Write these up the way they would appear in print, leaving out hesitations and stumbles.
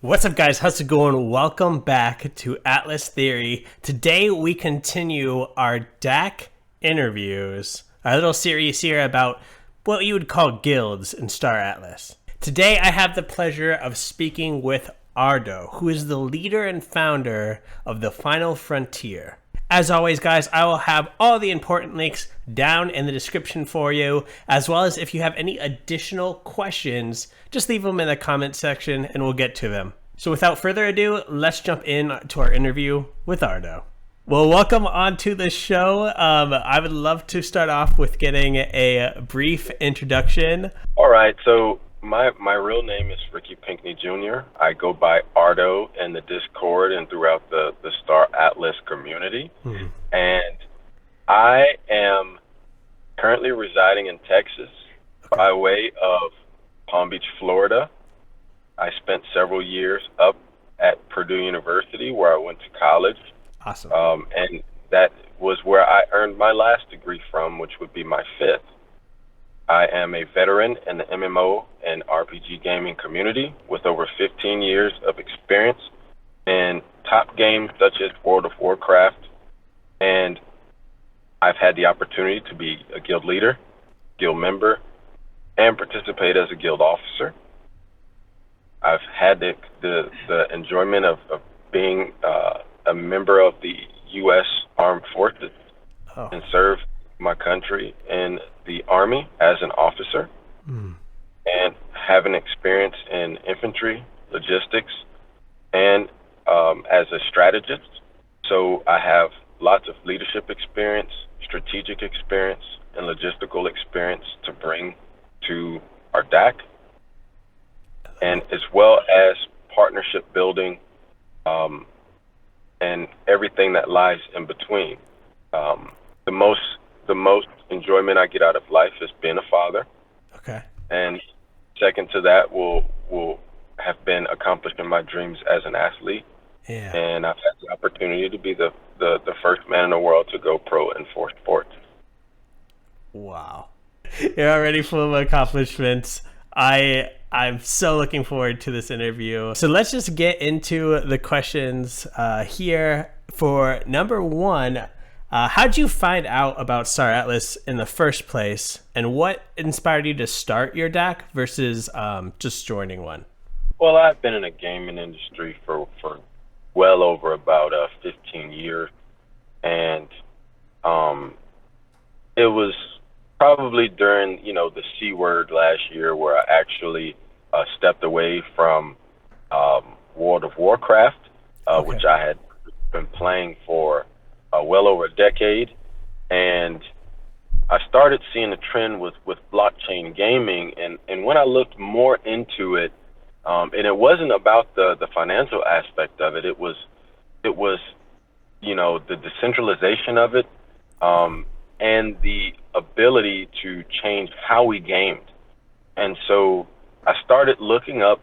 What's up, guys? How's it going? Welcome back to Atlas Theory. Today we continue our DAC interviews, our little series here about what you would call guilds in Star Atlas. Today I have the pleasure of speaking with Ardo, who is the leader and founder of the Final Frontier. As always, guys, I will have all the important links down in the description for you, as well as if you have any additional questions, just leave them in the comment section and we'll get to them. So without further ado, let's jump in to our interview with Ardo. Well, welcome onto the show. I would love to start off with getting a brief introduction. All right, so my real name is Ricky Pinkney Jr. I go by Ardo in the Discord and throughout the Star Atlas community. And I am currently residing in Texas by way of Palm Beach, Florida. I spent several years up at Purdue University where I went to college. Awesome. And that was where I earned my last degree from, which would be my fifth. I am a veteran in the MMO and RPG gaming community with over 15 years of experience in top games such as World of Warcraft, and I've had the opportunity to be a guild leader, guild member, and participate as a guild officer. I've had the enjoyment of being a member of the U.S. Armed Forces and serve my country in the Army as an officer, and have an experience in infantry, logistics, and as a strategist. So I have lots of leadership experience, strategic experience, and logistical experience to bring to our DAC, and as well as partnership building and everything that lies in between. The most enjoyment I get out of life is being a father. Okay. And second to that will have been accomplishing my dreams as an athlete. Yeah. And I've had the opportunity to be the first man in the world to go pro in 4 sports. Wow. You're already full of accomplishments. I'm so looking forward to this interview. So let's just get into the questions here. For number one, how'd you find out about Star Atlas in the first place, and what inspired you to start your DAC versus just joining one? Well, I've been in the gaming industry for well over about 15 years, and it was probably during the C word last year where I actually stepped away from World of Warcraft, which I had been playing for well over a decade, and I started seeing a trend with blockchain gaming, and when I looked more into it, and it wasn't about the financial aspect of it, it was the decentralization of it, and the ability to change how we gamed. And so I started looking up,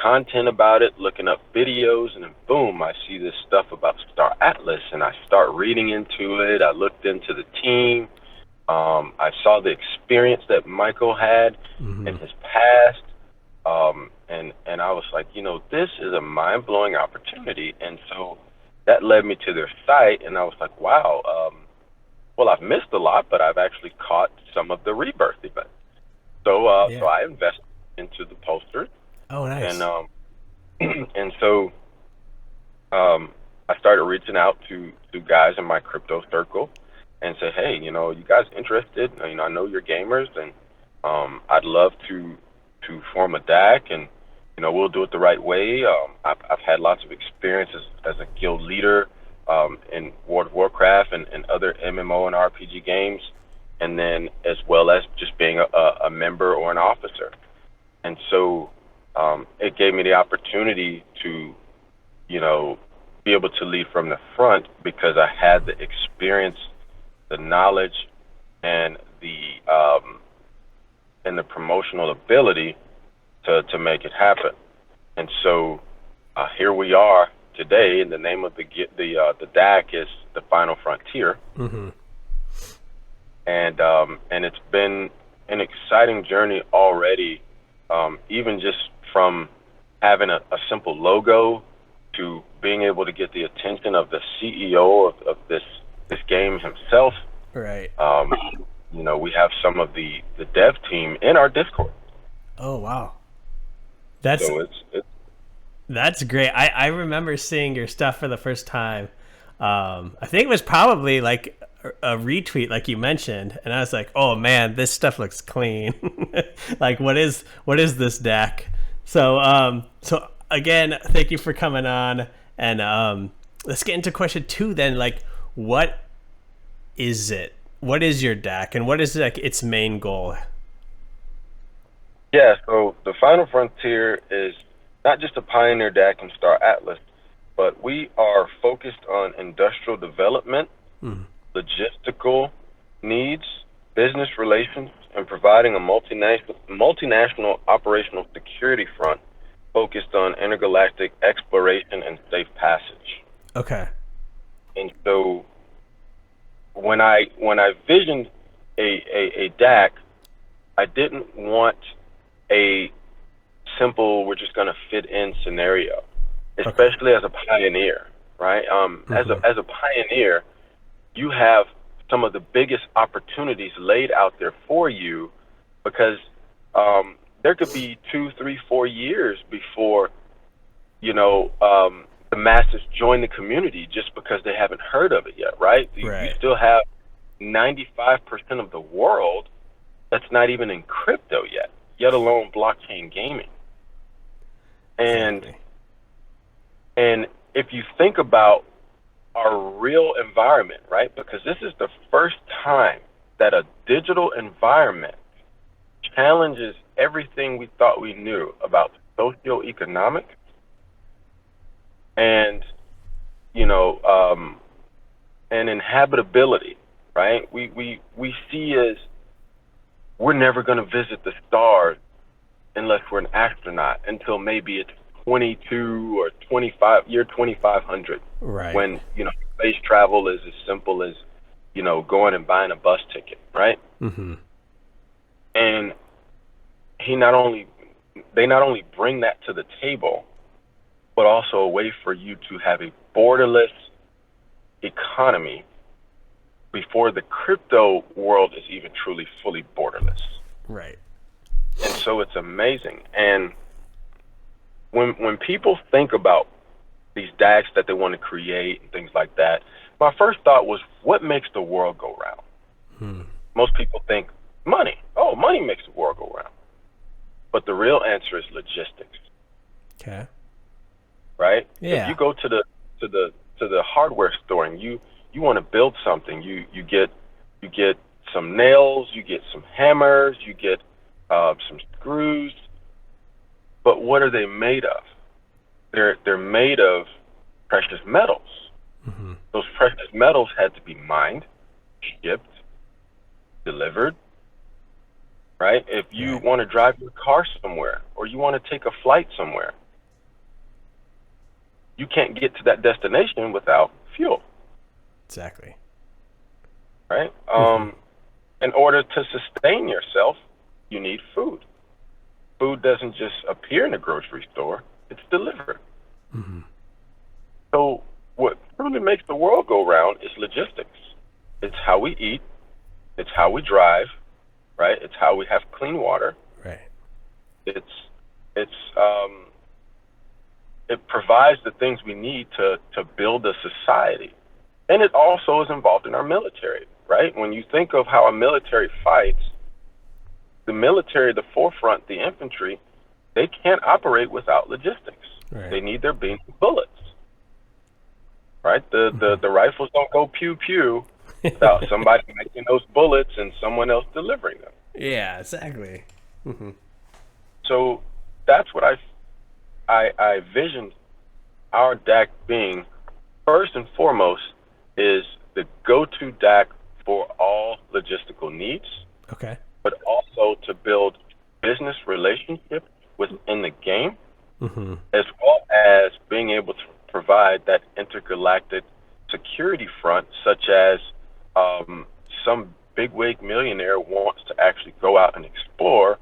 content about it, looking up videos, and then boom, I see this stuff about Star Atlas, and I start reading into it. I looked into the team. I saw the experience that Michael had in his past, and I was like, this is a mind-blowing opportunity. And so that led me to their site, and I was like, wow, well, I've missed a lot, but I've actually caught some of the Rebirth events. So I invested into the posters. Oh, nice. And so I started reaching out to guys in my crypto circle and say, hey, you guys interested? I know you're gamers, and I'd love to form a DAC, and we'll do it the right way. I've had lots of experiences as a guild leader in World of Warcraft and other MMO and RPG games, and then as well as just being a member or an officer. And so it gave me the opportunity to, be able to lead from the front because I had the experience, the knowledge, and the promotional ability to make it happen. And so here we are today, and the name of the DAC is the Final Frontier. And it's been an exciting journey already, even just from having a simple logo to being able to get the attention of the CEO of this game himself. Right. We have some of the dev team in our Discord. Oh wow. That's So That's great. I remember seeing your stuff for the first time. I think it was probably like a retweet, like you mentioned, and I was like, "Oh man, this stuff looks clean." Like, what is this DAC? So again, thank you for coming on, and let's get into question 2 then. Like, what is it? What is your DAC, and what is like its main goal? Yeah, so the Final Frontier is not just a Pioneer DAC and Star Atlas, but we are focused on industrial development, logistical needs, business relations, and providing a multinational operational security front focused on intergalactic exploration and safe passage. Okay. And so when I visioned a DAC, I didn't want a simple we're just going to fit in scenario, especially as a pioneer, right? As a pioneer, you have some of the biggest opportunities laid out there for you, because there could be 2, 3, 4 years before the masses join the community just because they haven't heard of it yet, right? You still have 95% of the world that's not even in crypto yet alone blockchain gaming. And if you think about our real environment, right? Because this is the first time that a digital environment challenges everything we thought we knew about socioeconomic and and inhabitability, right? We see as we're never going to visit the stars unless we're an astronaut until maybe it's 22 or 25, year 2500, right? When space travel is as simple as going and buying a bus ticket, right? And they not only bring that to the table, but also a way for you to have a borderless economy before the crypto world is even truly fully borderless. Right. And so it's amazing. And when people think about these DACs that they want to create and things like that, my first thought was, what makes the world go round? Most people think money. Oh, money makes the world go round. But the real answer is logistics. Okay. Right? Yeah. If you go to the hardware store and you want to build something, you get some nails, you get some hammers, you get some screws. But what are they made of? They're made of precious metals. Those precious metals had to be mined, shipped, delivered, right? If you want to drive your car somewhere or you want to take a flight somewhere, you can't get to that destination without fuel. Exactly. Right? In order to sustain yourself, you need food. Food doesn't just appear in the grocery store, it's delivered. So what really makes the world go round is logistics. It's how we eat, it's how we drive, right? It's how we have clean water. Right. It provides the things we need to build a society. And it also is involved in our military, right? When you think of how a military fights, the military, the forefront, the infantry, they can't operate without logistics. Right. They need their beans and bullets, right? The rifles don't go pew pew without somebody making those bullets and someone else delivering them. Yeah, exactly. So that's what I visioned our DAC being. First and foremost is the go-to DAC for all logistical needs. Okay. But also to build business relationships within the game, as well as being able to provide that intergalactic security front, such as some bigwig millionaire wants to actually go out and explore,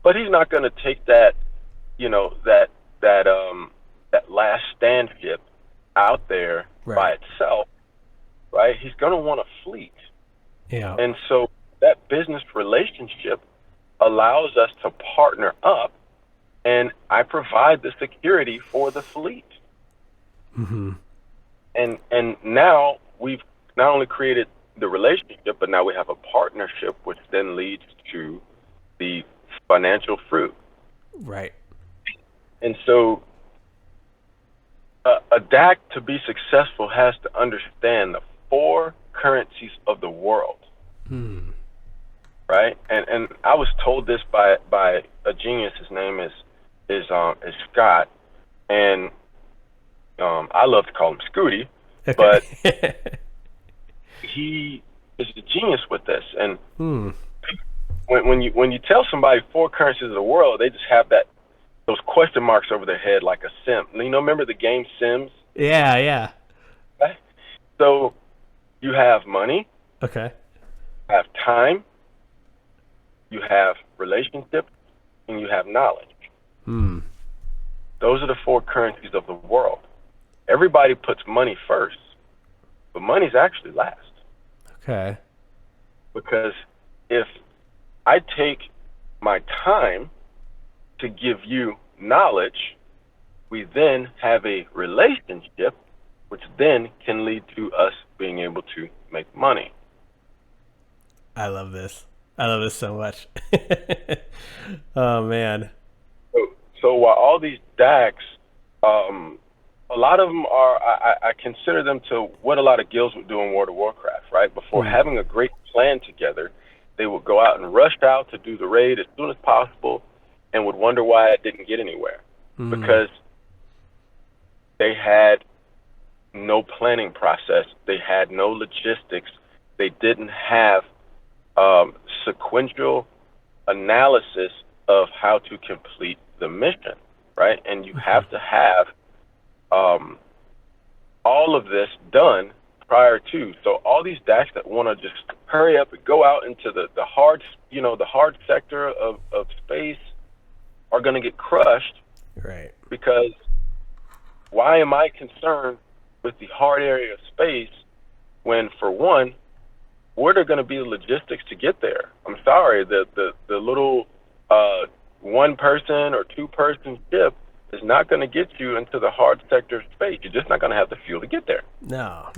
but he's not going to take that last stand ship out there by itself, right? He's going to want a fleet. Yeah. And so that business relationship allows us to partner up, and I provide the security for the fleet. Mm-hmm. And now we've not only created the relationship, but now we have a partnership, which then leads to the financial fruit. Right. And so a DAC, to be successful, has to understand the 4 currencies of the world. Right? And I was told this by a genius. His name is Scott, and I love to call him Scooty, but he is a genius with this. And when you tell somebody 4 currencies of the world, they just have those question marks over their head like a sim. Remember the game Sims? Yeah. Okay? So you have money. Okay. You have time. You have relationships, and you have knowledge. Those are the 4 currencies of the world. Everybody puts money first, but money's actually last. Okay. Because if I take my time to give you knowledge, we then have a relationship, which then can lead to us being able to make money. I love this. I love this so much. Oh, man. So while all these DACs, a lot of them are, I consider them to what a lot of guilds would do in World of Warcraft, right? Before having a great plan together, they would go out and rush out to do the raid as soon as possible and would wonder why it didn't get anywhere. Because they had no planning process. They had no logistics. They didn't have sequential analysis of how to complete the mission, right? And you have to have all of this done prior to. So all these DACs that want to just hurry up and go out into the hard, the hard sector of space are going to get crushed. Right. Because why am I concerned with the hard area of space when, for one, where are going to be the logistics to get there? I'm sorry, the little 1-person or 2-person ship is not going to get you into the hard sector of space. You're just not going to have the fuel to get there. No.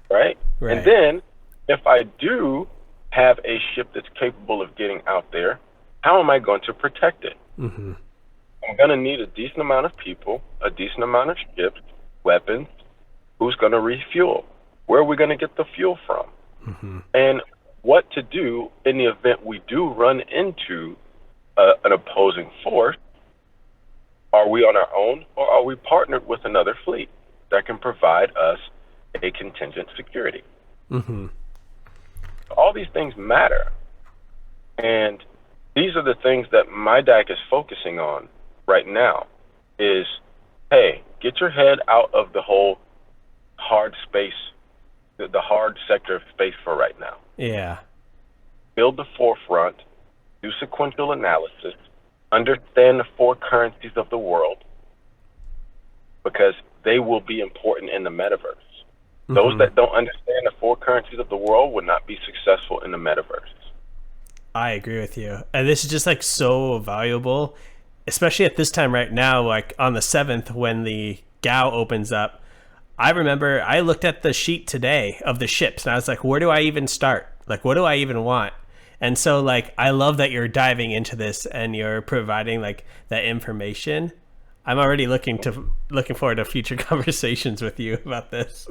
Right? And then, if I do have a ship that's capable of getting out there, how am I going to protect it? I'm going to need a decent amount of people, a decent amount of ships, weapons. Who's going to refuel? Where are we going to get the fuel from? And what to do in the event we do run into an opposing force? Are we on our own, or are we partnered with another fleet that can provide us a contingent security? All these things matter. And these are the things that my DAC is focusing on right now is, hey, get your head out of the whole hard space, the hard sector of space for right now. Yeah. Build the forefront, do sequential analysis, understand the 4 currencies of the world, because they will be important in the metaverse. Those that don't understand the 4 currencies of the world would not be successful in the metaverse. I agree with you. And this is just like so valuable, especially at this time right now, like on the 7th when the GAO opens up. I remember I looked at the sheet today of the ships and I was like, where do I even start? Like, what do I even want? And so like, I love that you're diving into this and you're providing like that information. I'm already looking forward to future conversations with you about this.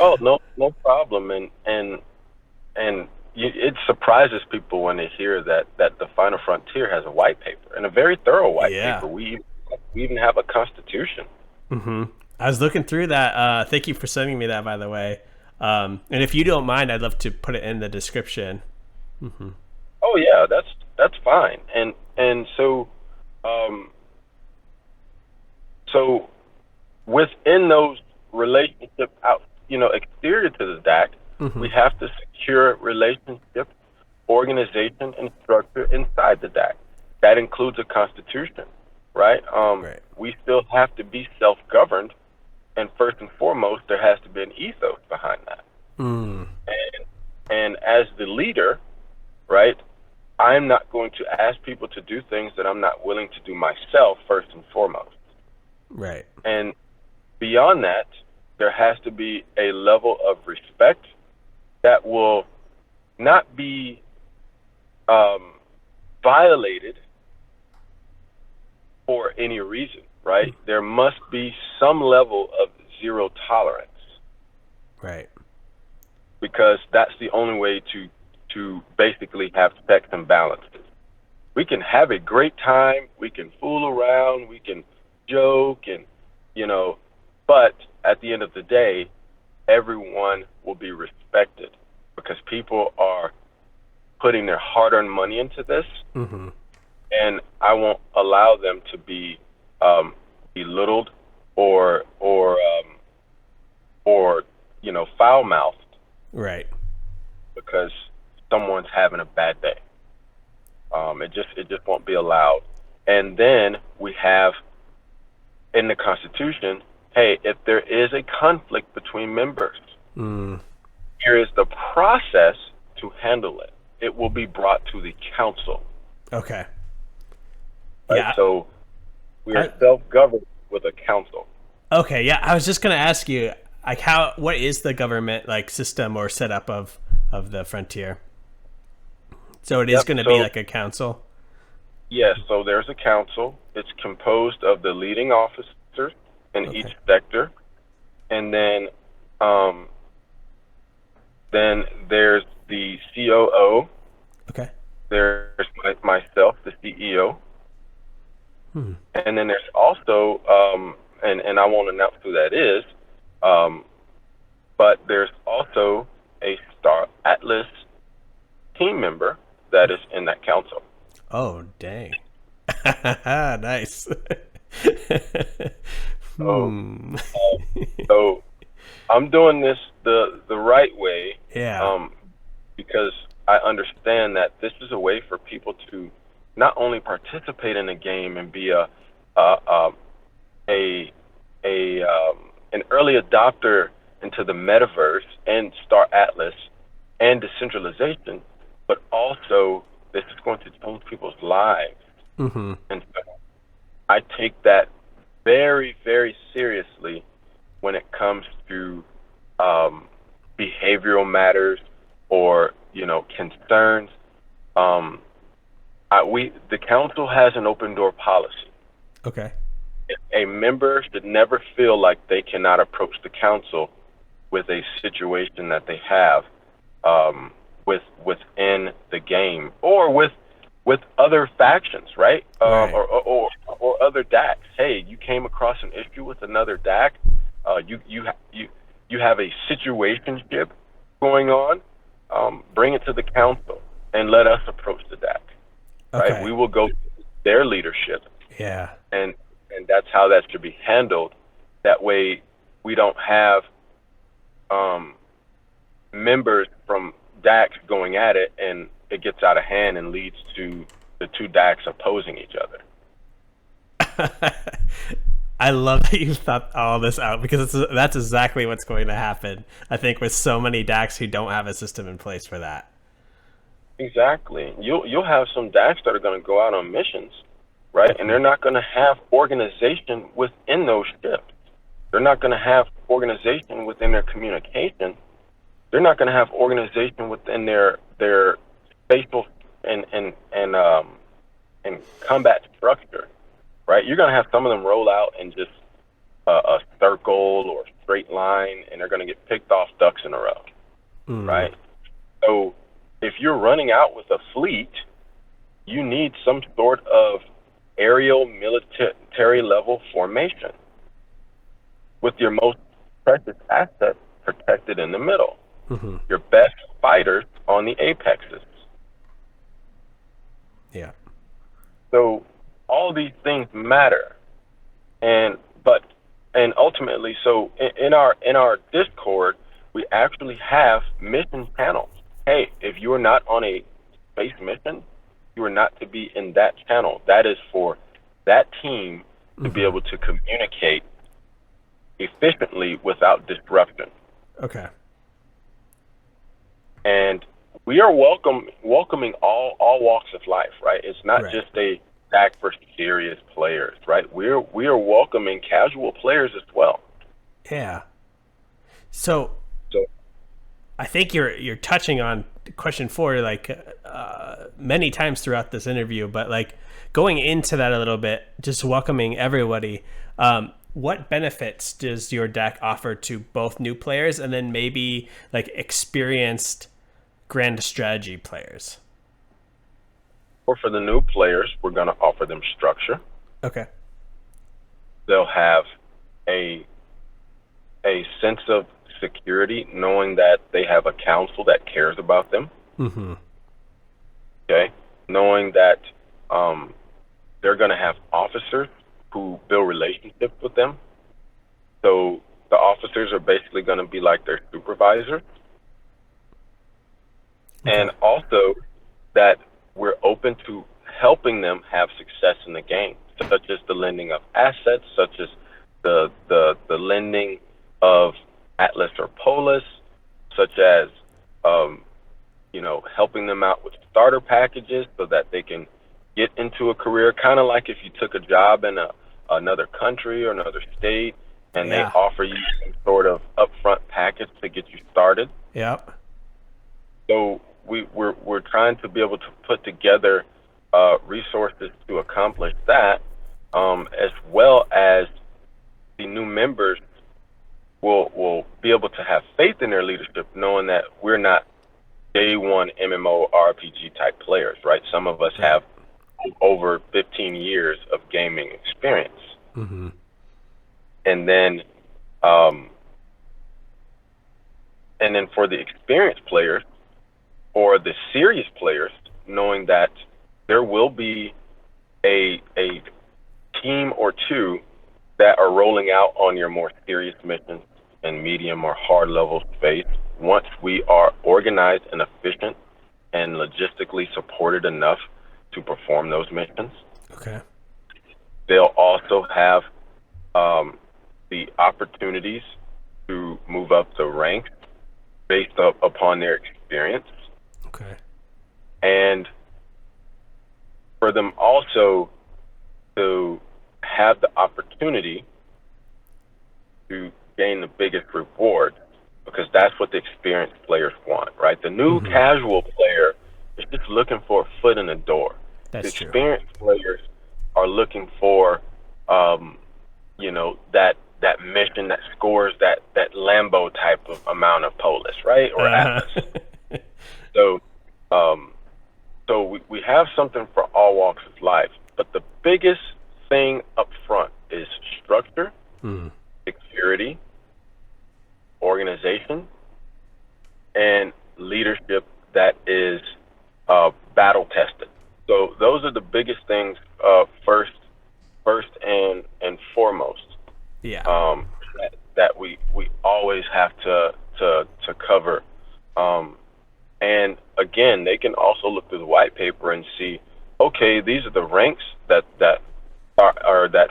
Oh, no problem. And it surprises people when they hear that the Final Frontier has a white paper, and a very thorough white paper. We even have a constitution. I was looking through that. Thank you for sending me that, by the way. And if you don't mind, I'd love to put it in the description. Oh yeah, that's fine. And so so within those relationships exterior to the DAC, we have to secure relationship, organization, and structure inside the DAC. That includes a constitution. right? Right. We still have to be self-governed, and first and foremost, there has to be an ethos behind that. Mm. And as the leader, right, I'm not going to ask people to do things that I'm not willing to do myself first and foremost. Right. And beyond that, there has to be a level of respect that will not be violated for any reason, right? There must be some level of zero tolerance, Right. because that's the only way to basically have checks and balances. We can have a great time, we can fool around, we can joke, and but at the end of the day, everyone will be respected because people are putting their hard-earned money into this, Mm-hmm. and I won't allow them to be belittled or foul-mouthed Right. because someone's having a bad day. It just won't be allowed. And then we have in the Constitution, hey, if there is a conflict between members, here is the process to handle it. It will be brought to the council. Okay. Right? Yeah. So we are self-governed with a council. Okay. Yeah. I was just gonna ask you, like, what is the government like system or setup of the frontier? So it is going to be like a council. Yes. So there's a council. It's composed of the leading officers in each sector, and then there's the COO. Okay. There's myself, the CEO, and then there's also and I won't announce who that is, but there's also a Star Atlas team member that is in that council. Oh, dang. Nice. So I'm doing this the right way. Yeah. Because I understand that this is a way for people to not only participate in the game and be an early adopter into the metaverse and Star Atlas and decentralization, but also this is going to change people's lives. Mm-hmm. And so I take that very, very seriously when it comes to behavioral matters or concerns. The council has an open door policy. Okay. A member should never feel like they cannot approach the council with a situation that they have within the game or with other factions, right? Right. Or other DACs. Hey, you came across an issue with another DAC. You have a situationship going on. Bring it to the council and let us approach the DAC. Right? Okay. We will go to their leadership. Yeah. And that's how that should be handled. That way, we don't have members from DACs going at it, and it gets out of hand and leads to the two DACs opposing each other. I love that you thought all this out because that's exactly what's going to happen. I think with so many DACs who don't have a system in place for that. Exactly. You'll have some DACs that are going to go out on missions, right? And they're not going to have organization within those ships. They're not going to have organization within their communication. They're not going to have organization within their spatial and combat structure, right? You're going to have some of them roll out in just a circle or a straight line, and they're going to get picked off ducks in a row, right? So if you're running out with a fleet, you need some sort of aerial military level formation with your most precious asset protected in the middle. Mm-hmm. Your best fighters on the apexes. Yeah. So all these things matter, and ultimately, so in our Discord, we actually have mission channels. Hey, if you are not on a space mission, you are not to be in that channel. That is for that team to be able to communicate efficiently without disruption. Okay. And we are welcoming all walks of life, right? It's not Right. just a DAC for serious players, right? We are welcoming casual players as well. Yeah. So So I think you're touching on question 4 like many times throughout this interview, but like going into that a little bit, just welcoming everybody. What benefits does your deck offer to both new players and then maybe like experienced grand strategy players? or for the new players, we're going to offer them structure. Okay. They'll have a sense of security, knowing that they have a council that cares about them. Mm-hmm. Okay, knowing that they're going to have officers who build relationships with them. So the officers are basically going to be like their supervisor. Okay. And also that we're open to helping them have success in the game, such as the lending of assets, such as the lending of Atlas or Polis, such as helping them out with starter packages so that they can get into a career, kind of like if you took a job in another country or another state and they offer you some sort of upfront package to get you started. Yep. So we're trying to be able to put together resources to accomplish that, as well as the new members will be able to have faith in their leadership, knowing that we're not day one MMO RPG type players, right? Some of us have over 15 years of gaming experience. Mm-hmm. And then for the experienced players or the serious players, knowing that there will be a team or two that are rolling out on your more serious missions and medium or hard level space once we are organized and efficient and logistically supported enough to perform those missions. Okay. They'll also have the opportunities to move up the ranks based upon their experience. Okay. And for them also to have the opportunity to gain the biggest reward, because that's what the experienced players want, right? The new casual player is just looking for a foot in the door. That's the true. experienced players are looking for, that mission that scores that Lambo type of amount of Polis, right? Or Atlas. So we have something for all walks of life, but the biggest thing up front is structure, security, organization, and leadership that is battle tested. So those are the biggest things first and foremost. Yeah. That we always have to cover. And again, they can also look through the white paper and see, okay, these are the ranks that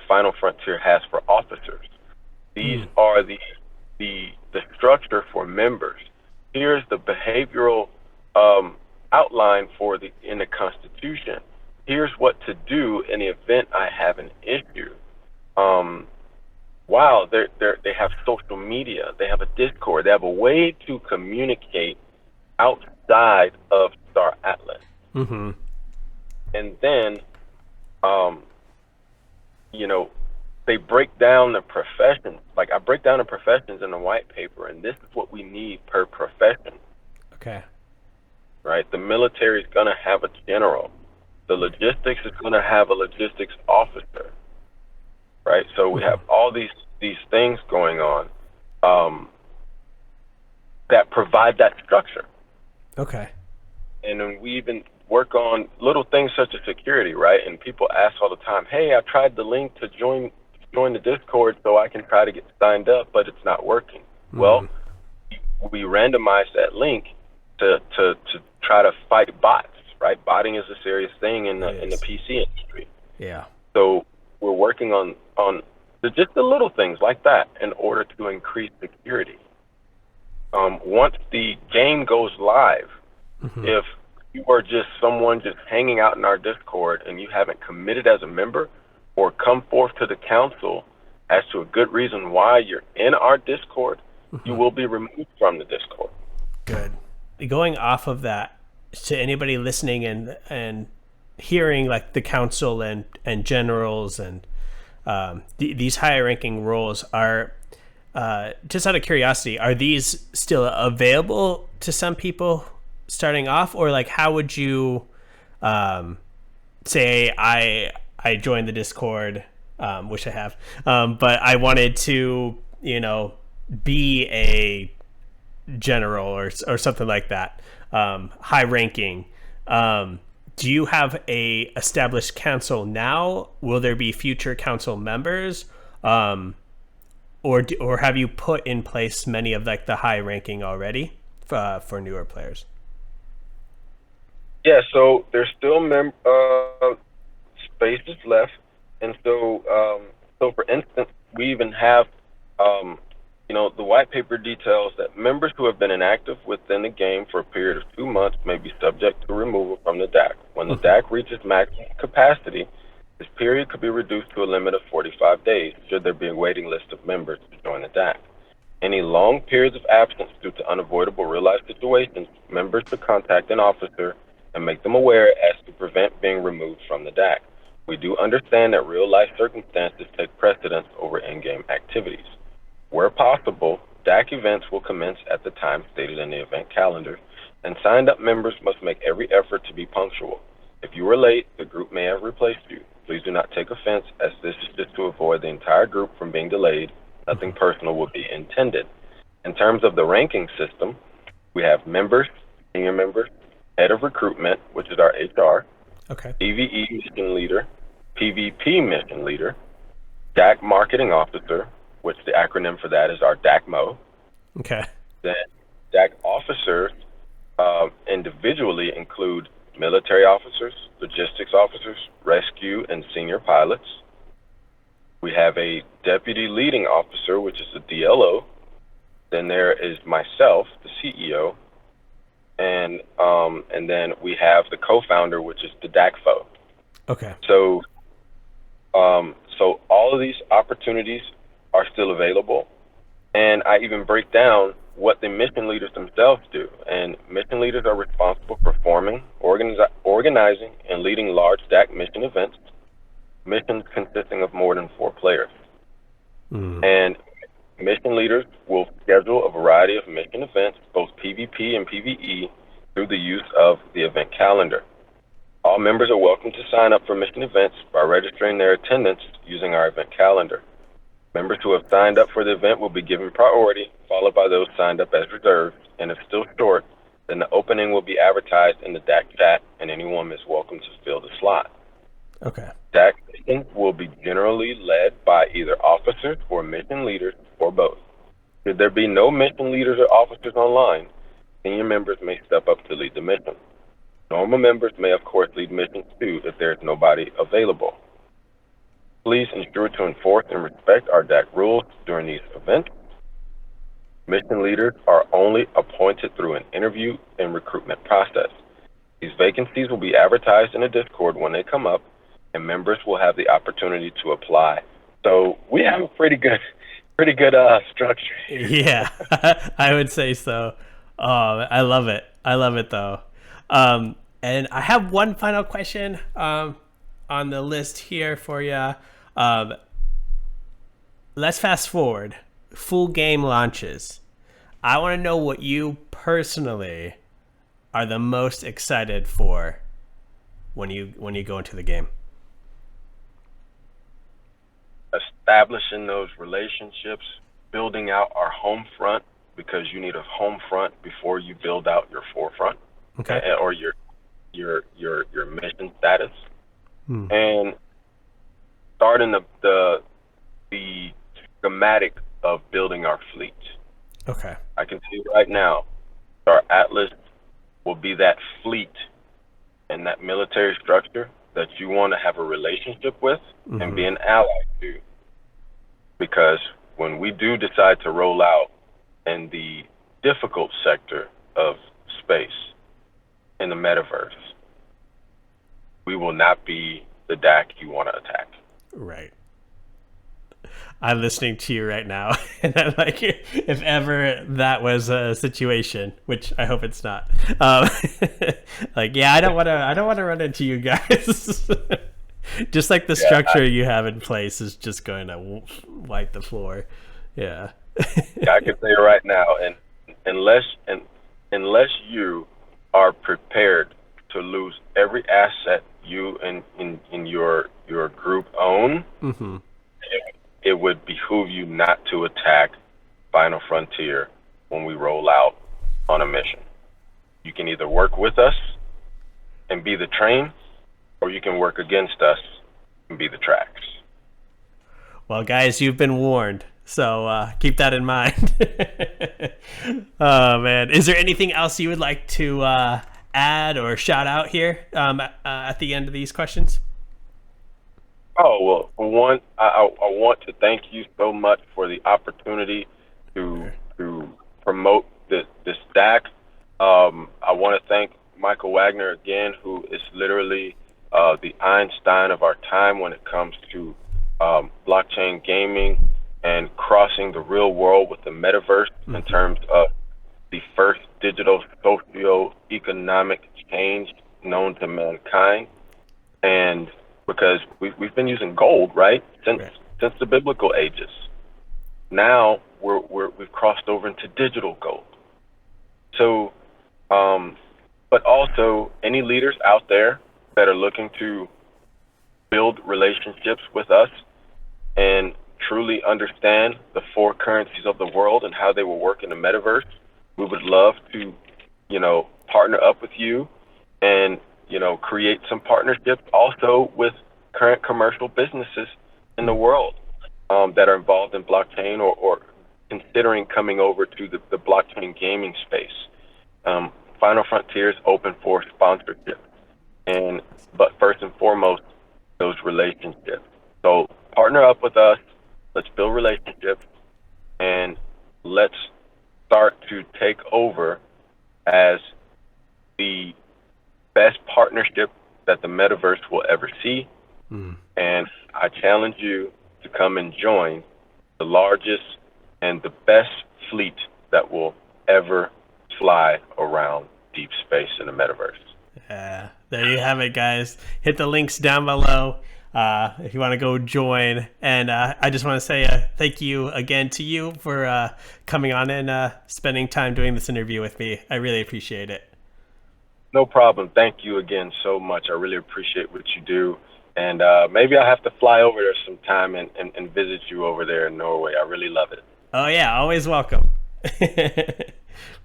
Final Frontier has for officers. These are the structure for members. Here's the behavioral outline in the Constitution. Here's what to do in the event I have an issue. Wow, they have social media. They have a Discord. They have a way to communicate outside of Star Atlas. Mm-hmm. And then, they break down the professions. Like I break down the professions in the white paper, and this is what we need per profession. Okay. Right? The military is going to have a general. The logistics is going to have a logistics officer. Right? So we have all these things going on that provide that structure. Okay. And then we even work on little things such as security, right? And people ask all the time, hey, I tried the link to join the Discord so I can try to get signed up, but it's not working. Well, we randomize that link to try to fight bots, right? Botting is a serious thing in the PC industry. Yeah. So we're working on just the little things like that in order to increase security. Once the game goes live, if you are just someone just hanging out in our Discord and you haven't committed as a member or come forth to the council as to a good reason why you're in our Discord, you will be removed from the Discord. Good. Going off of that, to anybody listening and hearing like the council and generals and these higher ranking roles are, just out of curiosity, are these still available to some people starting off, or like how would you say I joined the Discord, which I have, but I wanted to be a general or something like that, high ranking. Do you have a established council now? Will there be future council members, or have you put in place many of like the high ranking already for newer players? Yeah, so there's still spaces left, and so for instance, we even have the white paper details that members who have been inactive within the game for a period of 2 months may be subject to removal from the DAC. When the DAC reaches maximum capacity, this period could be reduced to a limit of 45 days should there be a waiting list of members to join the DAC. Any long periods of absence due to unavoidable real-life situations, members should contact an officer and make them aware as to prevent being removed from the DAC. We do understand that real-life circumstances take precedence over in-game activities. Where possible, DAC events will commence at the time stated in the event calendar, and signed-up members must make every effort to be punctual. If you are late, the group may have replaced you. Please do not take offense, as this is just to avoid the entire group from being delayed. Nothing personal will be intended. In terms of the ranking system, we have members, senior members, head of recruitment, which is our HR, okay, PvE mission leader, PvP mission leader, DAC marketing officer, which the acronym for that is our DACMO. Okay. Then DAC officers individually include military officers, logistics officers, rescue, and senior pilots. We have a deputy leading officer, which is the DLO. Then there is myself, the CEO, and then we have the co-founder, which is the DACFO. Okay. So all of these opportunities are still available, and I even break down what the mission leaders themselves do. And mission leaders are responsible for forming, organizing, and leading large DAC mission events, missions consisting of more than 4 players. And mission leaders will schedule a variety of mission events, both PvP and PvE, through the use of the event calendar. All members are welcome to sign up for mission events by registering their attendance using our event calendar. Members who have signed up for the event will be given priority, followed by those signed up as reserved, and if still short, then the opening will be advertised in the DAC chat, and anyone is welcome to fill the slot. Okay. DAC missions will be generally led by either officers or mission leaders, or both. Should there be no mission leaders or officers online, senior members may step up to lead the mission. Normal members may, of course, lead missions too if there is nobody available. Please ensure to enforce and respect our DAC rules during these events. Mission leaders are only appointed through an interview and recruitment process. These vacancies will be advertised in a Discord when they come up, and members will have the opportunity to apply. So we have a pretty good structure. Yeah, I would say so. I love it. I love it though. And I have one final question on the list here for you. Let's fast forward. Full game launches. I want to know what you personally are the most excited for when you go into the game. Establishing those relationships, building out our home front, because you need a home front before you build out your forefront, okay, or your mission status, and starting the schematic of building our fleet. Okay. I can see right now, our Atlas will be that fleet and that military structure that you want to have a relationship with and be an ally to. Because when we do decide to roll out in the difficult sector of space in the metaverse, we will not be the DAC you want to attack. Right. I'm listening to you right now, and I'm like, if ever that was a situation, which I hope it's not. Like, yeah, I don't want to run into you guys. Just like the structure you have in place is just going to wipe the floor. Yeah. I can say right now, and unless you are prepared to lose every asset you in your group own, it would behoove you not to attack Final Frontier when we roll out on a mission. You can either work with us and be the train, or you can work against us and be the tracks. Well, guys, you've been warned, so keep that in mind. Oh, man. Is there anything else you would like to add or shout out here at the end of these questions? Oh, well, for one, I want to thank you so much for the opportunity to promote this DAC. I want to thank Michael Wagner again, who is literally the Einstein of our time when it comes to blockchain gaming and crossing the real world with the metaverse in terms of the first digital socio-economic change known to mankind. And because we've been using gold, right, since the biblical ages. Now we've crossed over into digital gold. So, but also any leaders out there that are looking to build relationships with us and truly understand the four currencies of the world and how they will work in the metaverse, we would love to, partner up with you and create some partnerships also with current commercial businesses in the world that are involved in blockchain or considering coming over to the blockchain gaming space. Final Frontier is open for sponsorship, but first and foremost, those relationships. So partner up with us, let's build relationships, and let's start to take over as the best partnership that the metaverse will ever see. And I challenge you to come and join the largest and the best fleet that will ever fly around deep space in the metaverse. Yeah, there you have it, guys. Hit the links down below if you want to go join. And I just want to say thank you again to you for coming on and spending time doing this interview with me. I really appreciate it. No problem. Thank you again so much. I really appreciate what you do. And maybe I'll have to fly over there sometime and visit you over there in Norway. I really love it. Oh, yeah. Always welcome.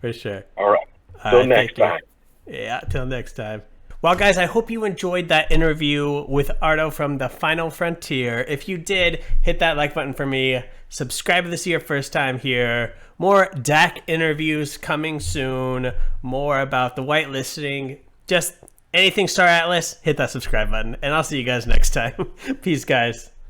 For sure. All right. Till next time. Yeah, till next time. Well, guys, I hope you enjoyed that interview with Ardo from the Final Frontier. If you did, hit that like button for me. Subscribe if this is your first time here. More DAC interviews coming soon. More about the whitelisting. Just anything Star Atlas, hit that subscribe button. And I'll see you guys next time. Peace, guys.